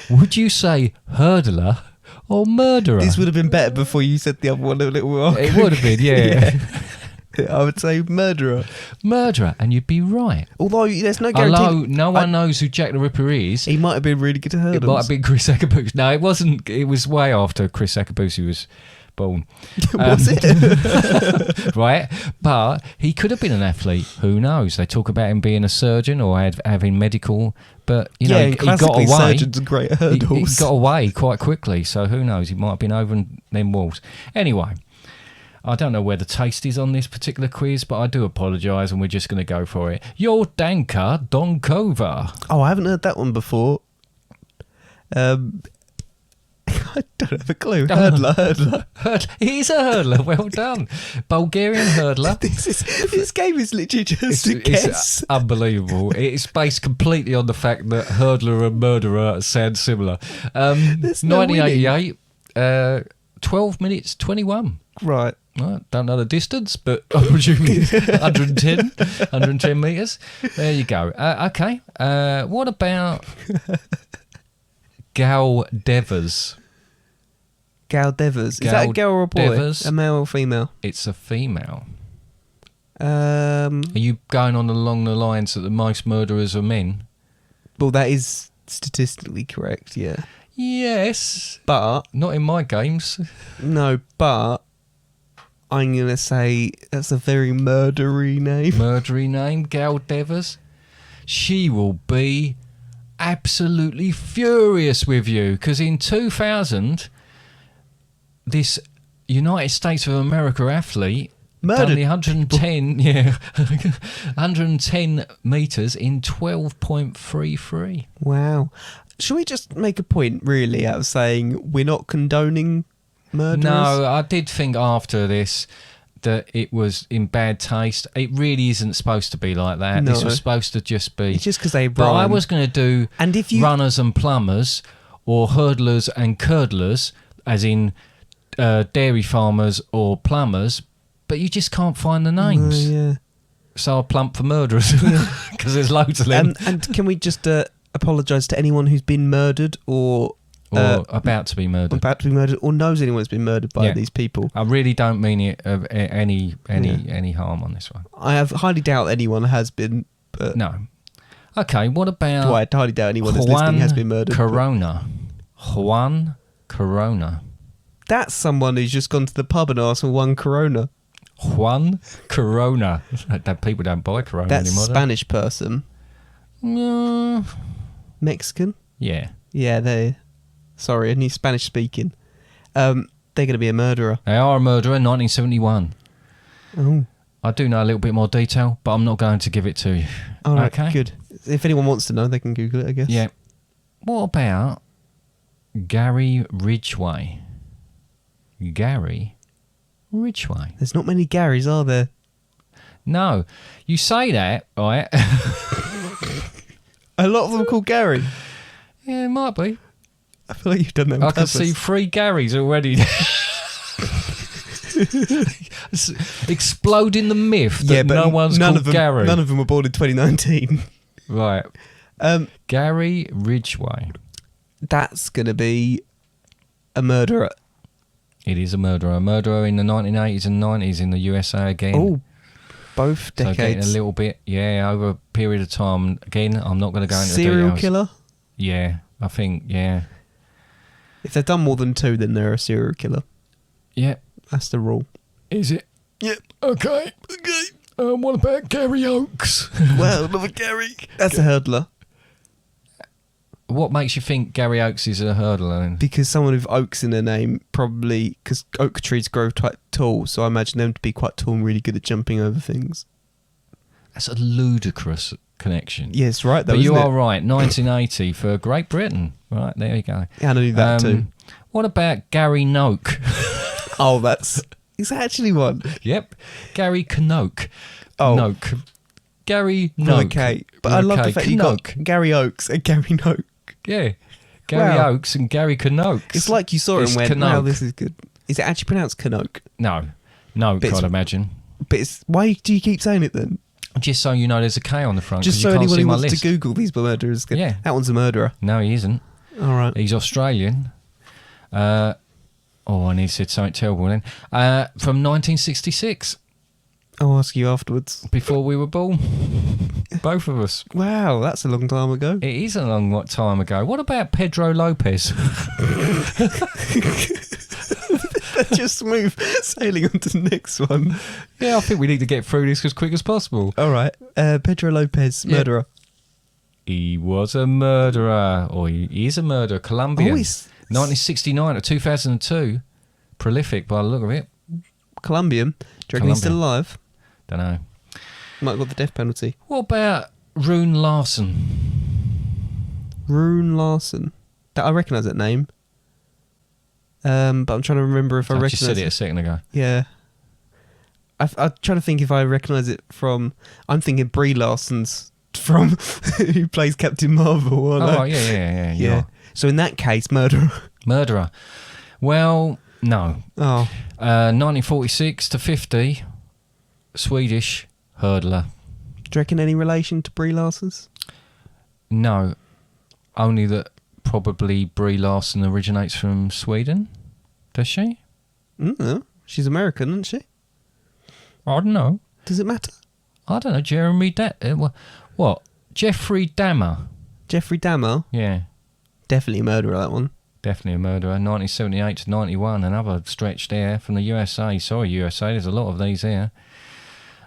would you say hurdler or murderer? This would have been better before you said the other one a little while. It would have been, yeah. I would say murderer. Murderer, and you'd be right. Although there's no guarantee. Although no one knows who Jack the Ripper is. He might have been really good at hurdles. It might have been Chris Akabusi. No, it wasn't. It was way after Chris Akabusi was born. Was it? Right? But he could have been an athlete. Who knows? They talk about him being a surgeon or having medical. But, you know, yeah, he got classically, away. surgeons are great at He hurdles. got away quite quickly. So who knows? He might have been over them walls. Anyway, I don't know where the taste is on this particular quiz, but I do apologise and we're just going to go for it. Jordanka Donkova. Oh, I haven't heard that one before. I don't have a clue. Hurdler. He's a hurdler. Well done. Bulgarian hurdler. This game is literally just a guess. It's unbelievable. It's based completely on the fact that hurdler and murderer sound similar. There's no 1988, 12 minutes 21. Right. Don't know the distance, but I'm presuming 110 metres. There you go. Okay. What about Gal Devers? Gal Devers. Is that a girl or a boy? Devers. A male or female? It's a female. Are Are you going on along the lines that the most murderers are men? Well, that is statistically correct, yeah. Yes. But, Not in my games. no, but I'm going to say that's a very murdery name. Murdery name, Gal Devers. She will be absolutely furious with you because in 2000, this United States of America athlete done the 110, 110 metres in 12.33. Wow. Should we just make a point, really, out of saying we're not condoning murderers? No, I did think after this that it was in bad taste. It really isn't supposed to be like that. No. This was supposed to just be... It's just because they But I rhyme. was going to do And if you... runners and plumbers or hurdlers and curdlers, as in dairy farmers or plumbers, but you just can't find the names. yeah. So I plump for murderers because there's loads of them. And can we just apologise to anyone who's been murdered or Or about to be murdered. about to be murdered, or knows anyone that's been murdered by Yeah. these people. I really don't mean it of any harm on this one. I have highly doubt anyone has been. But No. Okay, what about well, I highly doubt anyone that's listening has been murdered. but Corona? Juan Corona. That's someone who's just gone to the pub and asked for one Corona. Juan Corona. That people don't buy Corona That's a anymore. Spanish person. Mexican? Yeah. Yeah, they. Sorry, and he's Spanish speaking. They're going to be a murderer. They are a murderer, 1971. Oh. I do know a little bit more detail, but I'm not going to give it to you. All right, Okay. good. If anyone wants to know, they can Google it, I guess. Yeah. What about Gary Ridgway? Gary Ridgway. There's not many Garys, are there? No. You say that, right? A lot of them are called Gary. Yeah, it might be. I feel like you've done that on I can purpose. see 3 Garys already. Exploding the myth that no one's none called of them, Gary. None of them were born in 2019. Right. Gary Ridgway. That's going to be a murderer. It is a murderer. A murderer in the 1980s and 90s in the USA again. Oh, both So getting a decades. little bit, over a period of time. Again, I'm not going to go into Serial details. killer? Yeah, I think, If they've done more than 2, then they're a serial killer. Yeah. That's the rule. Is it? Yep. Okay. What about Gary Oakes? Well, another Gary. That's a hurdler. What makes you think Gary Oakes is a hurdler then? Because someone with oaks in their name, probably, because oak trees grow quite tall, so I imagine them to be quite tall and really good at jumping over things. That's a ludicrous connection. Yes, right, though, But you isn't are it? right. 1980 for Great Britain. Right, there you go. Yeah, I knew that too. What about Gary Noak? Oh, is that actually one? Yep. Gary Knoke. Oh. Noak. Gary Noak. Okay, but I love the fact you got Gary Oakes and Gary Noak. Yeah. Gary Wow. Oakes and Gary Knoke. It's like you saw it It's and went, Knoke. wow, this is good. Is it actually pronounced Knoke? No, But it's- I'd imagine. But why do you keep saying it then? Just so you know there's a K on the front. Just 'cause so you can't anyone see who my wants list. to Google these murderers. Yeah. That one's a murderer. No, he isn't. All right. He's Australian. And he said something terrible then. From 1966, I'll ask you afterwards. before we were born. Both of us. Wow, that's a long time ago. It is a long time ago. What about Pedro Lopez? Let's just smooth sailing on to the next one. Yeah, I think we need to get through this as quick as possible. All right. Pedro Lopez, Yeah. murderer. He was a murderer, or he is a murderer. Colombian. Oh, he's 1969 to 2002. Prolific by the look of it. Colombian. Do you reckon he's still Colombian. alive? Don't know. Might have got the death penalty. What about Rune Larson? Rune Larson. I recognise that name. But I'm trying to remember if I I recognise just said it a second ago. Yeah. I'm trying to think if I recognise it from... I'm thinking Brie Larson's from... who plays Captain Marvel. Oh, aren't I? right, yeah. You Yeah. are. So in that case, murderer. Murderer. Well, no. Oh. 1946 to 50. Swedish hurdler. Do you reckon any relation to Brie Larson's? No. Only that probably Brie Larson originates from Sweden. Does she? No. She's American, isn't she? I don't know. Does it matter? I don't know. Jeremy what? Jeffrey Dahmer. Jeffrey Dahmer? Yeah. Definitely a murderer, that one. Definitely a murderer. 1978 to 91. Another stretch there from the USA. Sorry, USA. There's a lot of these here.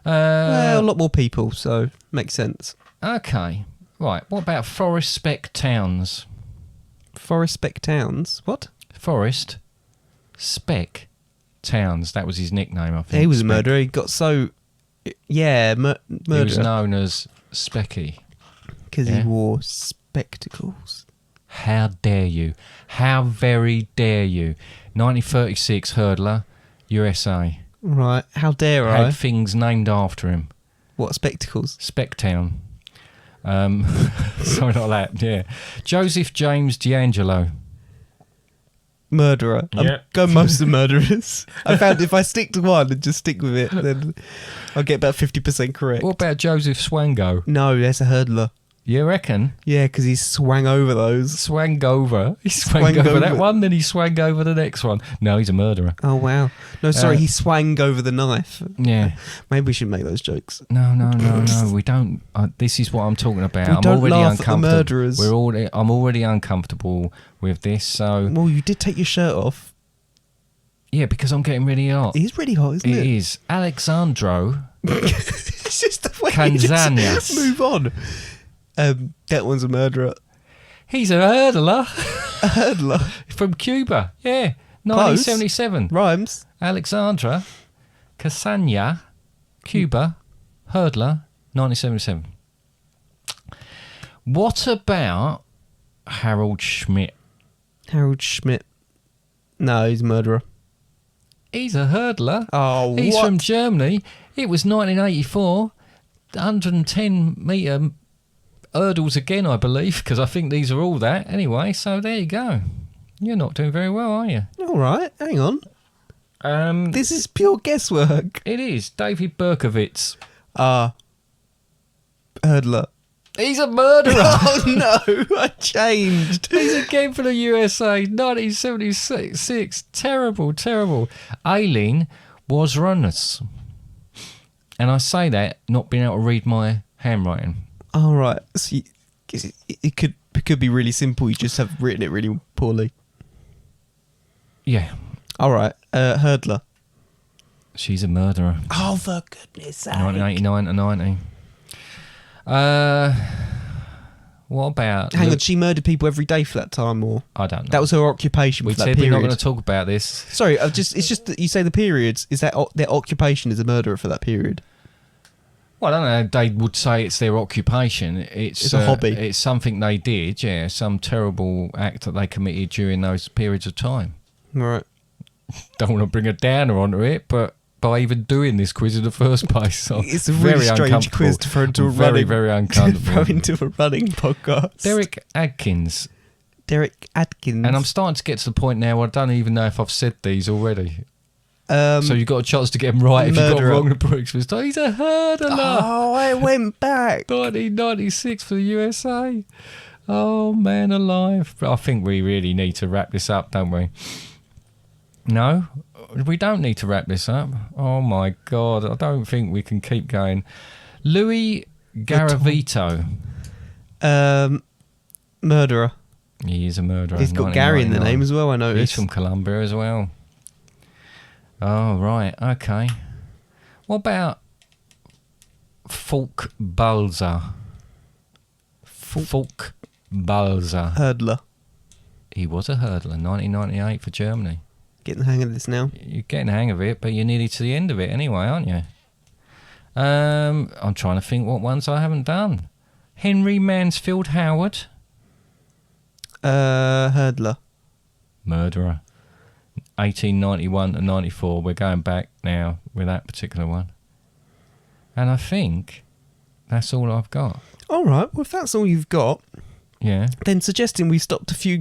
Well, a lot more people, so makes sense. Okay. Right. What about Forrest Speck Towns? Forrest Speck Towns? What? Forrest Speck Towns. That was his nickname, I think. He was a Speck. murderer. He got so... Yeah, He was murderer. known as Specky. Because Yeah. he wore spectacles. How dare you? How very dare you? 1936 hurdler, USA. Right. How dare I? Had things named after him. What, spectacles? Specktown. Something like that, yeah. Joseph James D'Angelo. Murderer. I'm Yeah. going most of the murderers. I found if I stick to one and just stick with it, then I'll get about 50% correct. What about Joseph Swango? No, that's a hurdler. You reckon? Yeah, because he swang over those. Swang over. He swang Swang over that over. one, then he swang over the next one. No, he's a murderer. Oh, wow. No, sorry, he swang over the knife. Yeah. Maybe we should make those jokes. No. We don't. This is what I'm talking about. We I'm don't already laugh at the uncomfortable. murderers. I'm already uncomfortable with this. So Well, you did take your shirt off. yeah, because I'm getting really hot. It is really hot, isn't it? It is. Alexandro It's just the way you Canzanias. just move on. That one's a murderer. He's a hurdler A hurdler. from Cuba. Yeah, Close. 1977. Rhymes. Alexandra Casania, Cuba, hurdler, 1977. What about Harold Schmidt? Harold Schmidt. No, he's a murderer. He's a hurdler. Oh, He's what? from Germany. It was 1984. 110 metre hurdles again, I believe, because I think these are all that. Anyway, so there you go. You're not doing very well, are you? All right, hang on. This is pure guesswork. It is. David Berkowitz. Hurdler. He's a murderer. Oh, no, I changed. He's again for the USA, 1976. Terrible, terrible. Aileen was runners. And I say that not being able to read my handwriting. All right. So it could be really simple. You just have written it really poorly. Yeah, All right. Hurdler. she's a murderer. Oh, for goodness sake. 1989 to 90. What about... Hang on, she murdered people every day for that time, or I don't know. that was her occupation we for that said period? we're not going to talk about this. Sorry, it's just that you say the periods. Is that their occupation as a murderer for that period? Well, I don't know. They would say it's their occupation. It's a hobby. It's something they did, yeah. Some terrible act that they committed during those periods of time. All right. Don't want to bring a downer onto it, but by even doing this quiz in the first place, so It's a really strange quiz to throw into a very, running. very To uncomfortable. throw into a running podcast. Derek Adkins, Derek Adkins. and I'm starting to get to the point now where I don't even know if I've said these already. So you've got a chance to get them right if you've got murderer. wrong the previous time. He's a hurdler. Oh, I went back. 1996 for the USA. Oh, man alive. But I think we really need to wrap this up, don't we? No? We don't need to wrap this up. Oh, my God. I don't think we can keep going. Louis Garavito. Murderer. He is a murderer. He's got Gary in the 1999. name as well, I He's noticed. from Colombia as well. Oh, right. Okay. What about Falk Balza? Falk Balza. Hurdler. He was a hurdler, 1998 for Germany. Getting the hang of this now. You're getting the hang of it, but you're nearly to the end of it anyway, aren't you? I'm trying to think what ones I haven't done. Henry Mansfield Howard. Hurdler. Murderer. 1891 to 94. We're going back now with that particular one. And I think that's all I've got. All right. Well, if that's all you've got, Yeah. then suggesting we stopped a few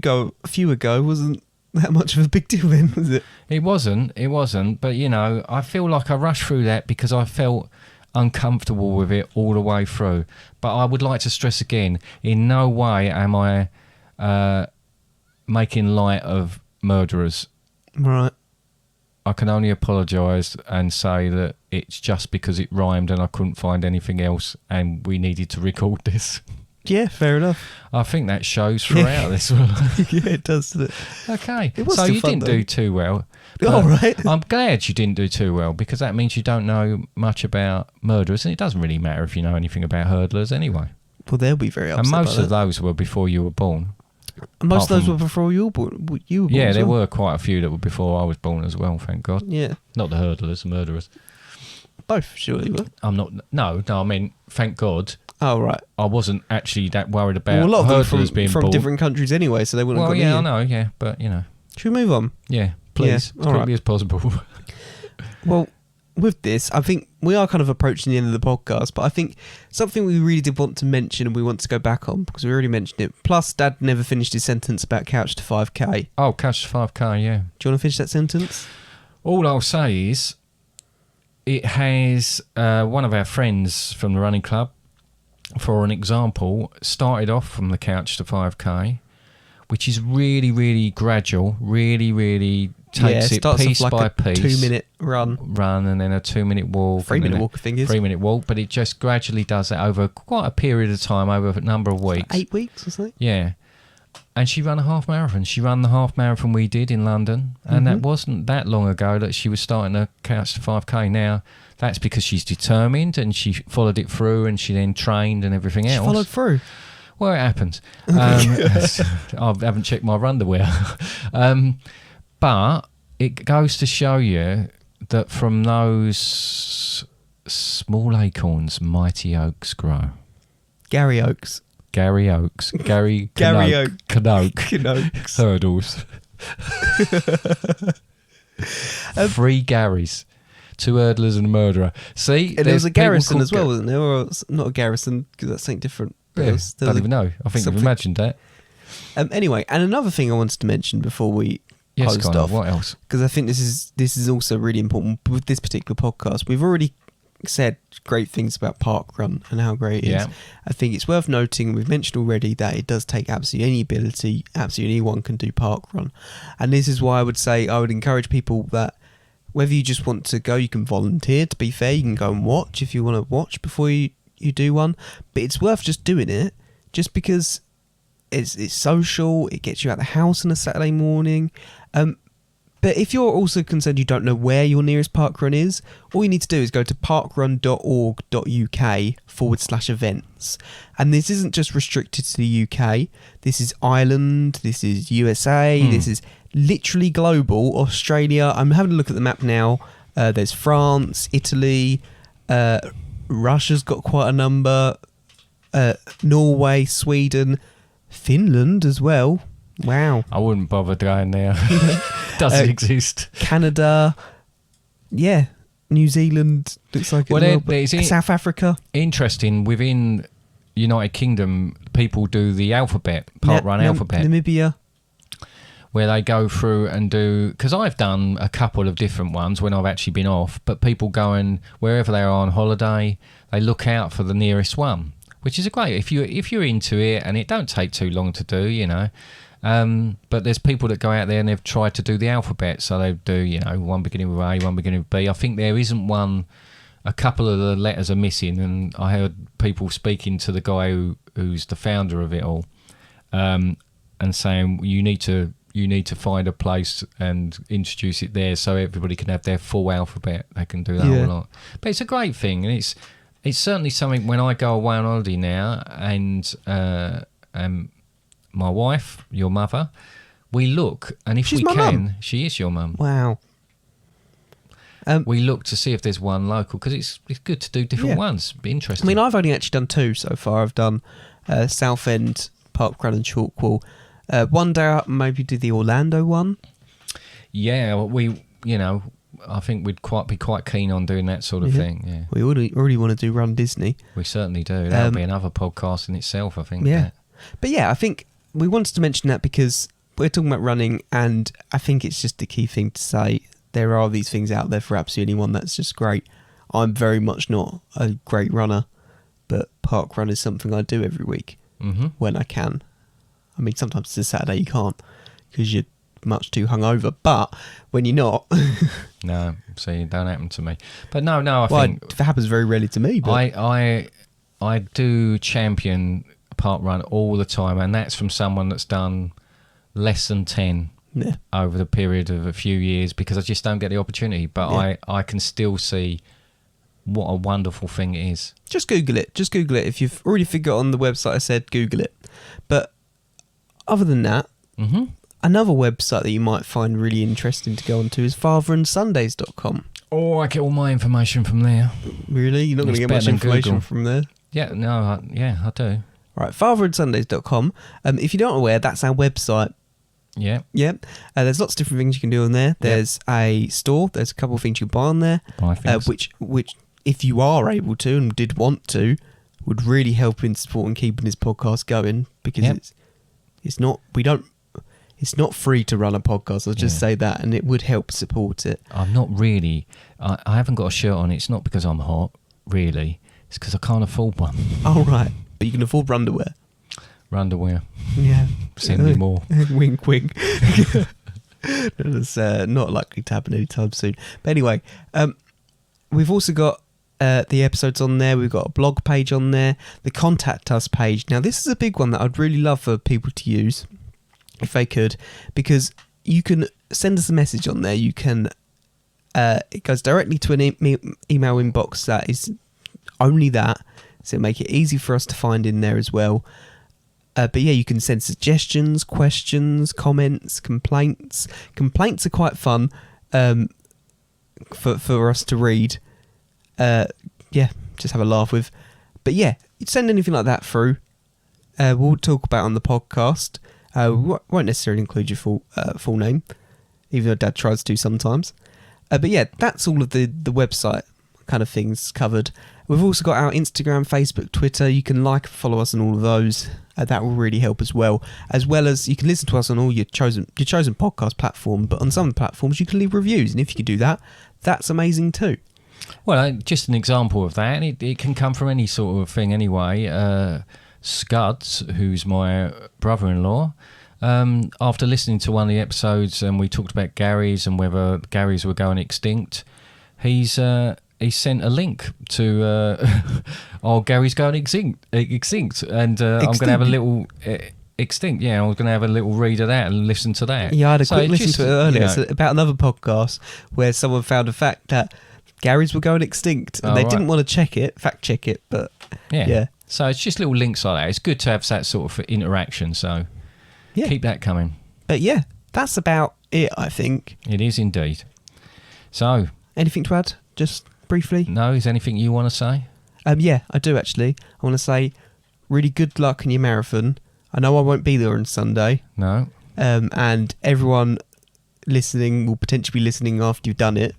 ago wasn't that much of a big deal then, was it? It wasn't. But, you know, I feel like I rushed through that because I felt uncomfortable with it all the way through. But I would like to stress again, in no way am I making light of murderers. Right. I can only apologise and say that it's just because it rhymed and I couldn't find anything else and we needed to record this. Yeah, fair enough. I think that shows throughout this one. Yeah, it does, doesn't it? Okay, It was so still you fun, didn't though. do too well. All but right. I'm glad you didn't do too well because that means you don't know much about murderers and it doesn't really matter if you know anything about hurdlers anyway. Well, they'll be very upset And most by of that. those were before you were born. And most of apart those from- were before you were born. Yeah, as there well. were quite a few that were before I was born as well, thank God. Yeah, Not the hurdlers, the murderers. both surely were. I'm not. No, I mean, thank God. Oh, right. I wasn't actually that worried about Well, a lot of them hurdlers being from born. different countries anyway, so they wouldn't Well, have yeah, got I near. know, yeah, but you know, Should we move on? yeah, please, Yeah, as all quickly right. as possible. Well, with this, I think we are kind of approaching the end of the podcast, but I think something we really did want to mention and we want to go back on, because we already mentioned it. Plus, Dad never finished his sentence about Couch to 5K. Oh, Couch to 5K, yeah. Do you want to finish that sentence? All I'll say is, it has one of our friends from the running club for an example, started off from the couch to 5K, which is really, really gradual, really takes it starts piece off like by a piece. 2-minute run. And then a 2-minute walk. 3-minute walk, I think it is. 3-minute walk, but it just gradually does that over quite a period of time, over a number of weeks. 8 weeks or something? Yeah. And she ran a half marathon. She ran the half marathon we did in London. And that wasn't that long ago that she was starting a couch to 5K. Now, that's because she's determined and she followed it through and she then trained and everything else. She followed through. Well, it happens. I haven't checked my underwear. But it goes to show you that from those small acorns, mighty oaks grow. Gary Oaks. Gary Oaks. Gary Oak. Canokes. Hurdles. 3 Garys. 2 hurdlers and a murderer. See? And there was a people garrison called as well, wasn't there? Or not a garrison, because that's something different. Yeah, don't even know. I think you've something- imagined that. Anyway, and another thing I wanted to mention before we Yes, closed Conor, off, what else? because I think this is also really important with this particular podcast. We've already said great things about parkrun and how great it is. Yeah. I think it's worth noting, we've mentioned already, that it does take absolutely any ability. Absolutely anyone can do parkrun, and this is why I would encourage people that whether you just want to go, you can volunteer. To be fair, you can go and watch if you want to watch before you do one, but it's worth just doing it just because it's social. It gets you out the house on a Saturday morning. But if you're also concerned you don't know where your nearest parkrun is, all you need to do is go to parkrun.org.uk/events. And this isn't just restricted to the UK. This is Ireland, this is USA, this is literally global. Australia, I'm having a look at the map now. There's France, Italy, Russia's got quite a number, Norway, Sweden, Finland as well. Wow. I wouldn't bother going there. Doesn't exist. Canada, yeah, New Zealand looks like Well, it. Well, there's South Africa. Interesting, within United Kingdom, people do the alphabet, parkrun alphabet, Namibia. where they go through and do, because I've done a couple of different ones when I've actually been off, but people go and wherever they are on holiday, they look out for the nearest one, which is a great, if you're into it, and it don't take too long to do, but there's people that go out there and they've tried to do the alphabet, so they do, one beginning with A, one beginning with B. I think there isn't one, a couple of the letters are missing, and I heard people speaking to the guy who's the founder of it all, and saying you need to find a place and introduce it there so everybody can have their full alphabet. They can do that whole lot. But it's a great thing, and it's certainly something when I go away on holiday now, and my wife, your mother, we look, and if She's we my can, mum. she is your mum. Wow. We look to see if there's one local, because it's good to do different ones. Be interesting. I mean, I've only actually done 2 so far. I've done Southend, Parkrun and Chalkwall. One day I'll maybe do the Orlando one. Yeah, I think we'd be quite keen on doing that sort of thing. Yeah, We already want to do Run Disney. we certainly do. That'll be another podcast in itself, I think. Yeah. But yeah, I think we wanted to mention that because we're talking about running, and I think it's just the key thing to say. There are these things out there for absolutely anyone. That's just great. I'm very much not a great runner, but parkrun is something I do every week when I can. I mean, sometimes it's a Saturday you can't because you're much too hungover, but when you're not... No, see, it don't happen to me. But no, I well, think... it happens very rarely to me, but... I do champion parkrun all the time, and that's from someone that's done less than 10 over the period of a few years, because I just don't get the opportunity. But I can still see what a wonderful thing it is. Just Google it. If you've already figured on the website I said, Google it. But other than that, another website that you might find really interesting to go onto is fatherandsundays.com. Oh, I get all my information from there. Really? You're not going to get much information from there? Yeah, no, I do. Right, fatherandsundays.com. If you're not aware, that's our website. Yeah. Yep. There's lots of different things you can do on there. There's a store. There's a couple of things you can buy on there. Buy things. Which, if you are able to and did want to, would really help in supporting keeping this podcast going, because it's not free to run a podcast. I'll just say that, and it would help support it. I'm not really. I haven't got a shirt on. It's not because I'm hot, really. It's because I can't afford one. Oh, right. But you can afford underwear. Underwear. Yeah. Send me more. Wink, wink. That's not likely to happen anytime soon. But anyway, we've also got the episodes on there. We've got a blog page on there. The contact us page. Now, this is a big one that I'd really love for people to use, if they could, because you can send us a message on there. You can... it goes directly to an email inbox that is only that, so it'll make it easy for us to find in there as well. But yeah, you can send suggestions, questions, comments, complaints. Complaints are quite fun for us to read. Yeah, just have a laugh with. But yeah, send anything like that through. We'll talk about it on the podcast. We won't necessarily include your full name, even though Dad tries to sometimes. But yeah, that's all of the website kind of things covered. We've also got our Instagram, Facebook, Twitter. You can like and follow us on all of those. That will really help as well. As well as you can listen to us on all your chosen podcast platform. But on some platforms, you can leave reviews. And if you can do that, that's amazing too. Well, just an example of that. It can come from any sort of thing anyway. Scuds, who's my brother-in-law, after listening to one of the episodes and we talked about Garys and whether Garys were going extinct, he sent a link to Gary's going extinct, and I'm going to have a little extinct. Yeah, I was going to have a little read of that and listen to that. Yeah, I had a quick listen to it earlier. You know, it's about another podcast where someone found a fact that Garys were going extinct, and they didn't want to fact check it, but yeah. So it's just little links like that. It's good to have that sort of interaction. So keep that coming. But yeah, that's about it, I think. It is indeed. So anything to add? Just briefly? No, is anything you want to say? Yeah, I do actually. I want to say really good luck in your marathon. I know I won't be there on Sunday. No. And everyone listening will potentially be listening after you've done it.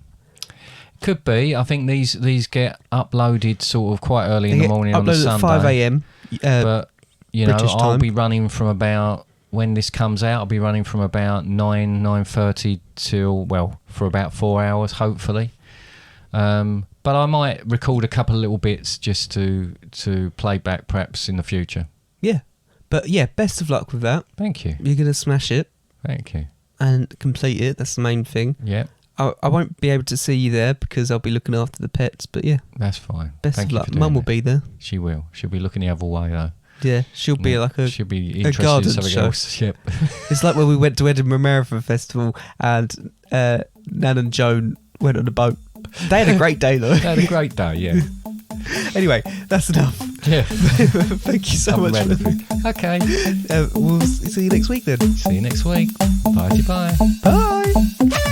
Could be. I think these get uploaded sort of quite early in the morning on a Sunday. Uploaded at 5 a.m. But, you know, British I'll time. be running from about, when this comes out, I'll be running from about 9:30 till, for about 4 hours, hopefully. But I might record a couple of little bits just to play back perhaps in the future. Yeah. But yeah, best of luck with that. Thank you. You're going to smash it. Thank you. And complete it. That's the main thing. Yeah. I won't be able to see you there because I'll be looking after the pets, but yeah. That's fine. Best of luck. Mum will be there. She will. She'll be looking the other way though. Yeah, she'll be like she'll be a interested garden in something show. else. Yep. It's like when we went to Edinburgh Marathon Festival and Nan and Joan went on a boat. They had a great day though. They had a great day, yeah. Anyway, that's enough. Yeah. Thank you so much. Okay. We'll see you next week then. See you next week. Bye. Bye.